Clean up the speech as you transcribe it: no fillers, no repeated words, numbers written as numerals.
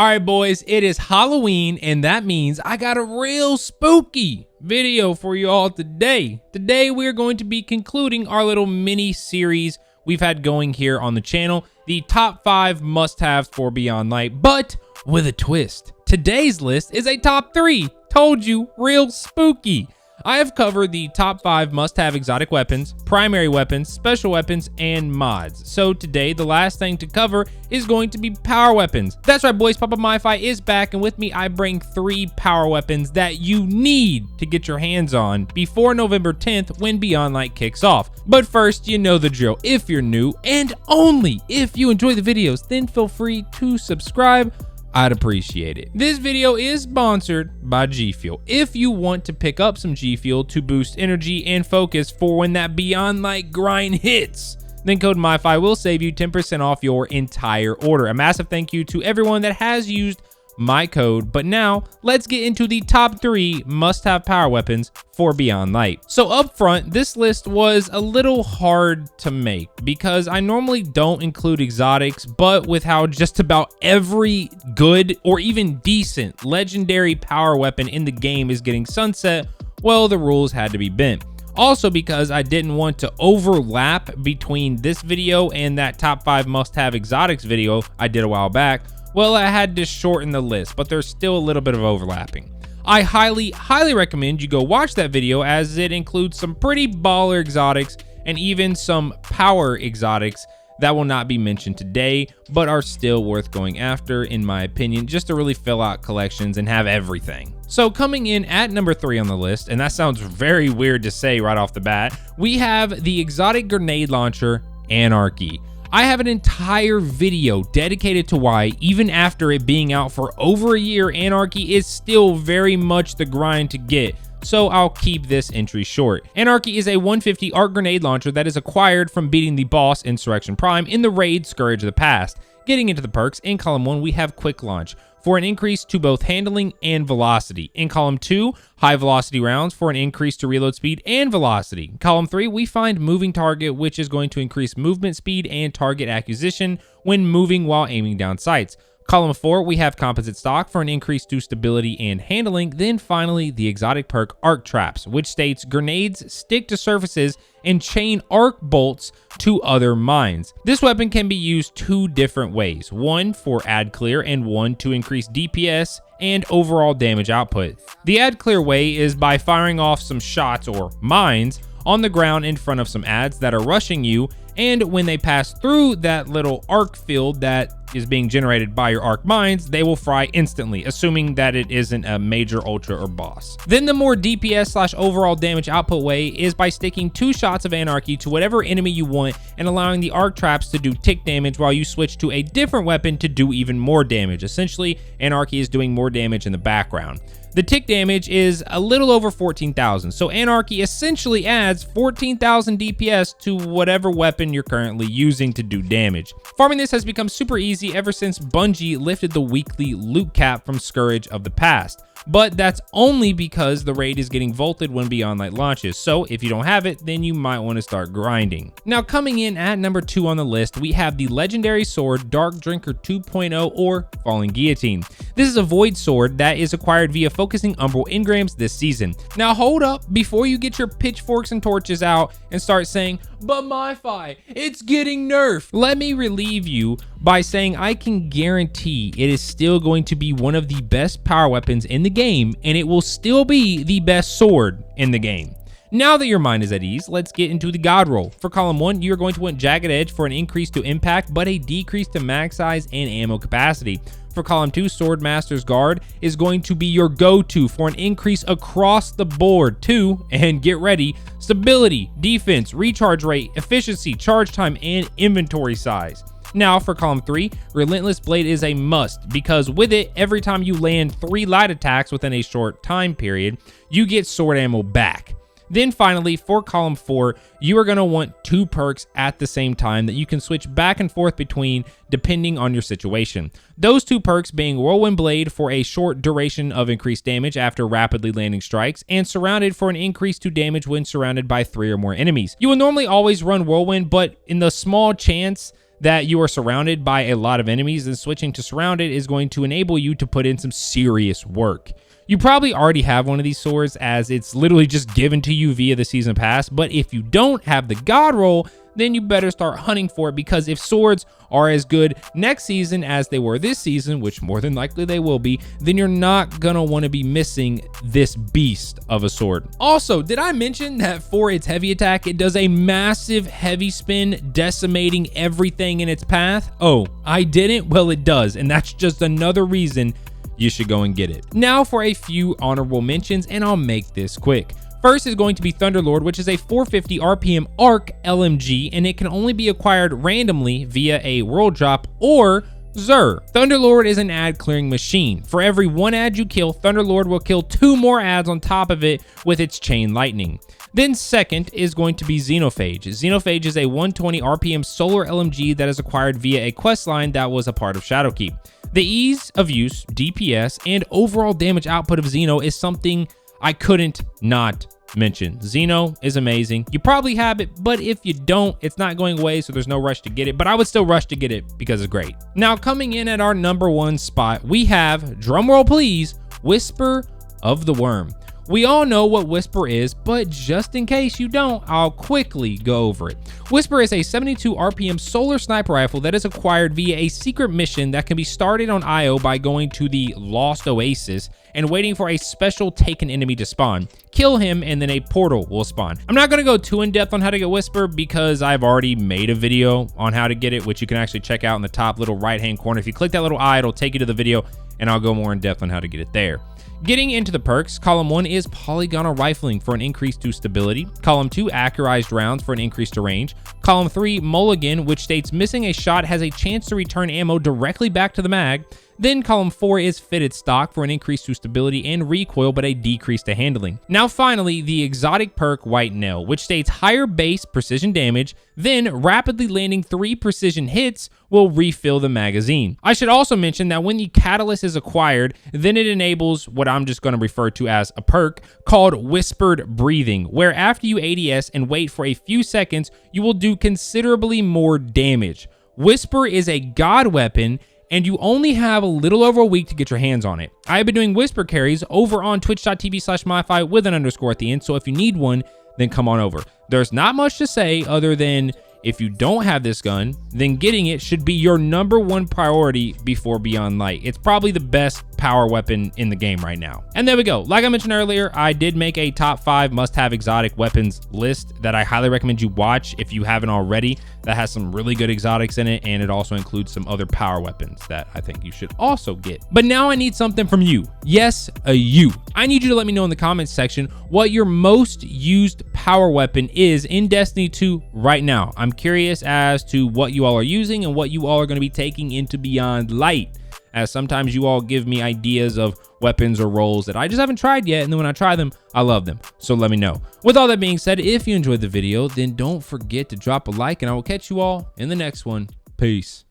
All right, boys, it is Halloween, and that means I got a real spooky video for you all today. Today, we're going to be concluding our little mini series we've had going here on the channel, the top 5 must-haves for Beyond Light, but with a twist. Today's list is a top 3. Told you, real spooky. I have covered the top 5 must-have exotic weapons, primary weapons, special weapons, and mods. So today, the last thing to cover is going to be power weapons. That's right, boys, Papa myfi is back, and with me, I bring 3 power weapons that you need to get your hands on before November 10th when Beyond Light kicks off. But first, you know the drill. If you're new, and only if you enjoy the videos, then feel free to subscribe. I'd appreciate it. This video is sponsored by G Fuel. If you want to pick up some G Fuel to boost energy and focus for when that Beyond Light grind hits, then code myfi will save you 10% off your entire order. A massive thank you to everyone that has used my code. But now let's get into the top 3 must-have power weapons for Beyond Light. So up front, this list was a little hard to make because I normally don't include exotics, but with how just about every good or even decent legendary power weapon in the game is getting sunset, well, the rules had to be bent. Also because I didn't want to overlap between this video and that top 5 must-have exotics video I did a while back, well, I had to shorten the list, but there's still a little bit of overlapping. I highly recommend you go watch that video as it includes some pretty baller exotics and even some power exotics that will not be mentioned today, but are still worth going after, in my opinion, just to really fill out collections and have everything. So coming in at number 3 on the list, and that sounds very weird to say right off the bat, we have the Exotic Grenade Launcher Anarchy. I have an entire video dedicated to why, even after it being out for over a year, Anarchy is still very much the grind to get, so I'll keep this entry short. Anarchy is a 150 arc grenade launcher that is acquired from beating the boss Insurrection Prime in the raid Scourge of the Past. Getting into the perks, in column 1 we have Quick Launch for an increase to both handling and velocity. In column 2, high velocity rounds for an increase to reload speed and velocity. In column 3, we find Moving Target, which is going to increase movement speed and target acquisition when moving while aiming down sights. Column 4, we have Composite Stock for an increase to stability and handling. Then finally, the exotic perk Arc Traps, which states grenades stick to surfaces and chain arc bolts to other mines. This weapon can be used 2 different ways, one for add clear and one to increase DPS and overall damage output. The add clear way is by firing off some shots or mines on the ground in front of some adds that are rushing you, and when they pass through that little arc field that is being generated by your arc mines, they will fry instantly, assuming that it isn't a major ultra or boss. Then the more DPS / overall damage output way is by sticking 2 shots of Anarchy to whatever enemy you want and allowing the arc traps to do tick damage while you switch to a different weapon to do even more damage. Essentially, Anarchy is doing more damage in the background. The tick damage is a little over 14,000, so Anarchy essentially adds 14,000 DPS to whatever weapon you're currently using to do damage. Farming this has become super easy ever since Bungie lifted the weekly loot cap from Scourge of the Past. But that's only because the raid is getting vaulted when Beyond Light launches, so if you don't have it, then you might want to start grinding. Now coming in at number 2 on the list, we have the legendary sword Dark Drinker 2.0 or Falling Guillotine. This is a void sword that is acquired via focusing Umbral engrams this season. Now hold up before you get your pitchforks and torches out and start saying, but myfi, it's getting nerfed. Let me relieve you by saying I can guarantee it is still going to be one of the best power weapons in the game, and it will still be the best sword in the game. Now that your mind is at ease, let's get into the god roll. For column 1, you're going to want Jagged Edge for an increase to impact, but a decrease to max size and ammo capacity. For column 2, Swordmaster's Guard is going to be your go-to for an increase across the board to, and get ready, stability, defense, recharge rate, efficiency, charge time, and inventory size. Now for column 3, Relentless Blade is a must because with it, every time you land 3 light attacks within a short time period, you get sword ammo back. Then finally, for column 4, you are going to want 2 perks at the same time that you can switch back and forth between depending on your situation. Those 2 perks being Whirlwind Blade for a short duration of increased damage after rapidly landing strikes, and Surrounded for an increase to damage when surrounded by 3 or more enemies. You will normally always run Whirlwind, but in the small chance that you are surrounded by a lot of enemies, then switching to surrounded is going to enable you to put in some serious work. You probably already have one of these swords, as it's literally just given to you via the season pass, but if you don't have the god roll, then you better start hunting for it, because if swords are as good next season as they were this season, which more than likely they will be, then you're not gonna want to be missing this beast of a sword. Also, did I mention that for its heavy attack, it does a massive heavy spin, decimating everything in its path? Oh, I didn't? Well, it does, and that's just another reason you should go and get it. Now for a few honorable mentions, and I'll make this quick. First is going to be Thunderlord, which is a 450 RPM arc LMG, and it can only be acquired randomly via a world drop or Xur. Thunderlord is an ad clearing machine. For every one ad you kill, Thunderlord will kill 2 more ads on top of it with its chain lightning. Then second is going to be Xenophage. Xenophage is a 120 RPM solar LMG that is acquired via a questline that was a part of Shadowkeep. The ease of use, DPS, and overall damage output of Xeno is something I couldn't not mention. Xeno is amazing. You probably have it, but if you don't, it's not going away, so there's no rush to get it, but I would still rush to get it because it's great. Now, coming in at our #1 spot, we have, drumroll please, Whisper of the Worm. We all know what Whisper is, but just in case you don't, I'll quickly go over it. Whisper is a 72 RPM solar sniper rifle that is acquired via a secret mission that can be started on IO by going to the Lost Oasis and waiting for a special taken enemy to spawn. Kill him and then a portal will spawn. I'm not gonna go too in depth on how to get Whisper because I've already made a video on how to get it, which you can actually check out in the top little right-hand corner. If you click that little eye, it'll take you to the video and I'll go more in depth on how to get it there. Getting into the perks, column 1 is polygonal rifling for an increase to stability. Column 2, accurized rounds for an increase to range. Column 3, mulligan, which states missing a shot has a chance to return ammo directly back to the mag. Then column 4 is fitted stock for an increase to stability and recoil, but a decrease to handling. Now finally, the exotic perk White Nail, which states higher base precision damage, then rapidly landing 3 precision hits will refill the magazine. I should also mention that when the catalyst is acquired, then it enables what I'm just going to refer to as a perk called Whispered Breathing, where after you ADS and wait for a few seconds, you will do considerably more damage. Whisper is a god weapon, and you only have a little over a week to get your hands on it. I have been doing Whisper carries over on twitch.tv/myfi with an underscore at the end, so if you need one, then come on over. There's not much to say other than if you don't have this gun, then getting it should be your #1 priority before Beyond Light. It's probably the best power weapon in the game right now. And there we go. Like I mentioned earlier, I did make a top 5 must-have exotic weapons list that I highly recommend you watch if you haven't already. That has some really good exotics in it, and it also includes some other power weapons that I think you should also get. But now I need something from you. Yes, a you. I need you to let me know in the comments section what your most used power weapon is in Destiny 2 right now. I'm curious as to what you all are using and what you all are going to be taking into Beyond Light, as sometimes you all give me ideas of weapons or roles that I just haven't tried yet, and then when I try them, I love them. So let me know. With all that being said, if you enjoyed the video, then don't forget to drop a like, and I will catch you all in the next one. Peace.